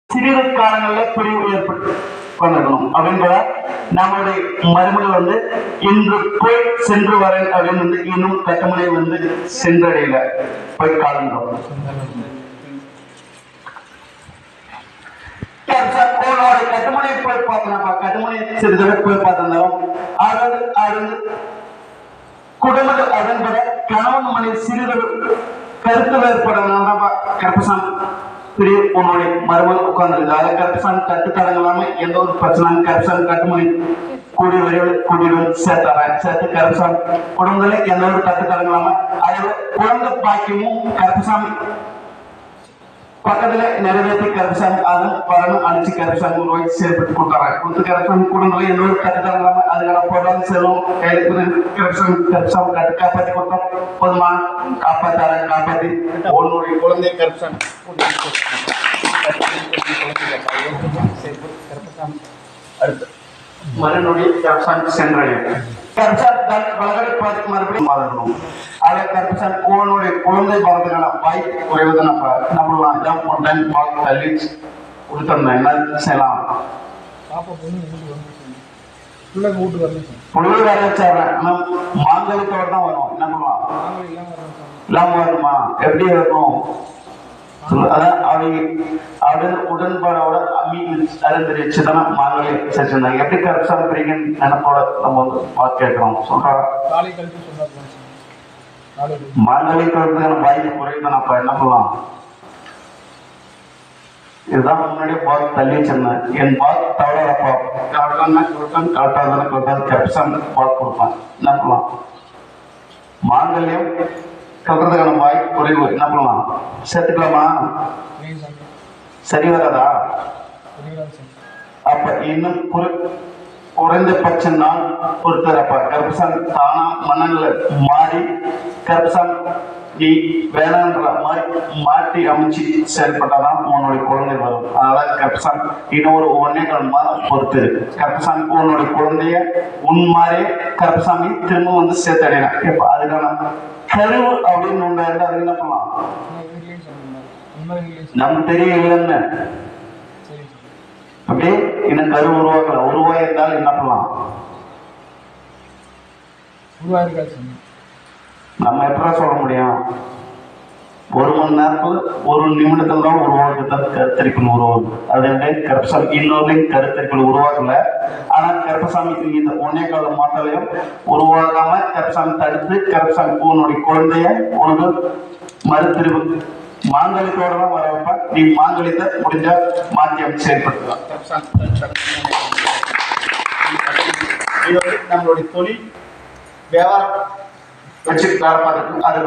சிறிது காலங்களில் பிரிவு ஏற்பட்டு கொண்டிருக்கணும் அப்படின்ற நம்மளுடைய மருமகள் இன்று போய் சென்று வரேன் அப்படின்னு இன்னும் கட்டுமனை சென்றடையில போய் காலங்கிறோம். கட்டுமனை போய் பார்த்தோம்னா கட்டுமனை சிறிதளவு போய் பார்த்திருந்தாலும் குடும்பத்தில் அதன்பட கணவன் மனை சிறிதளவு கருத்து வேறுபடுறதுனால கருப்பசாமி பெரிய உன்னுடைய மருமகள் உட்கார்ந்துருக்கு. அதை கருப்பசாமி கட்டுத்தடங்களாம எந்த ஒரு பிரச்சனை கருப்பசாமி கட்டுமணி கூடியவர்கள் சேர்த்து கருப்பசாமி குடும்பத்துல எந்த ஒரு கட்டுத்தடங்களாம அதோட குழந்தை பாக்கியமும் கருப்பசாமி பக்கத்துல நிறைவேற்றி கருப்பசாமி அதன் பலனும் அடிச்சு கருப்பசாமி ரூபாய்க்கு செயல்பட்டு கொடுத்தாங்க. கொடுத்து கருப்பசாமி குடும்பத்துல எந்த ஒரு கட்டுத்தடங்களாம அதுக்கான பொருளாதார செலவும் கருப்பசாமி கட்டு காப்பாற்றி கொடுத்தோம். பொதுமான காப்பாற்றி உன்னுடைய குழந்தை கருப்பசாமி அடுத்து மறுநொடி கருப்பசாமி சென்றடையும். மறுபடியும் மாறணும். அதை கருப்பசாமி உன்னுடைய குழந்தை பலத்துக்கான வாய்ப்பு குறைவது நம்ம தள்ளி கொடுத்தோம். என்ன செய்யலாம்? புள்ளி வர வச்சாடுறேன். மாங்கலத்தோட தான் வரும். என்ன பண்ணலாம்? இல்லாம வருமா? எப்படி இருக்கும்? அதான் அவங்க உடன்பாடோட அறிந்திருச்சுதானே மாங்கலை செஞ்சிருந்தாங்க. எப்படி கருப்பசாமி பிரிக்கன்னு நினைப்போட நம்ம கேட்கிறோம். சொல்றாங்க மாங்கலை கருத்துக்கான வாய்ப்பு குறையுதான். அப்ப என்ன பண்ணலாம்? இதுதான் முன்னாடியே பார்த்து தள்ளி வச்சிருந்தேன். என் பார்த்து தவறப்பா காட்டாதான கருப்பசாமி பார்த்து கொடுப்பேன். என்ன பண்ணலாம்? மாங்கல்யம் கல்றதுக்கான வாய்ப்பு குறைவு. என்ன பண்ணலாம்? சேர்த்துக்கலாமா? சரி வராதா? அப்ப இன்னும் குறைந்தபட்ச நாள் பொறுத்தர். அப்ப கருப்பசாமி தானா மனநிலை மாறி கருப்பசாமி நீ வேணான்ற மாதிரி மாற்றி அமைச்சு செயல்பட்டாதான் உன்னுடைய குழந்தை வரும். அதனால கருப்பசாமி இன்னும் ஒரு 1.25 மாதம் பொறுத்து இருக்கு. கருப்பசாமி உன்னுடைய குழந்தைய உன்மாரே கருப்பசாமி திரும்ப சேர்த்தடையலாம். இப்ப அதுக்கான கருவு அப்படின்னு ஒண்ணு இருந்தா அது என்ன பண்ணலாம்? நம்ம தெரியலன்னு அப்படியே இன்னும் கரு உருவாக்கல. உருவாயிருந்தாலும் என்ன பண்ணலாம்? நம்ம எப்படா சொல்ல முடியும்? 1 மணி நேரத்துல 1 நிமிடத்துல தான் உருவாக்குதான் கருத்தரிப்பு உருவாகுது. அது கருப்பசாமி இன்னொரு கருத்தரிப்பு உருவாக்கல. ஆனா கருப்பசாமி இந்த 1.25 மாதத்தையும் உருவாகாம கருப்பசாமி தடுத்து கருப்பசாமி உன்னுடைய குழந்தைய உனக்கு மறுதிருவு மாங்கலித்தோட தான் வர வைப்பா. நீ மாங்கலித்தை முடிஞ்சா மாற்றி அமைச்சு செயல்படுத்தலாம். இது நம்மளுடைய தொழில் வியாபாரம் வச்சு வேலை பார்த்துட்டு அதை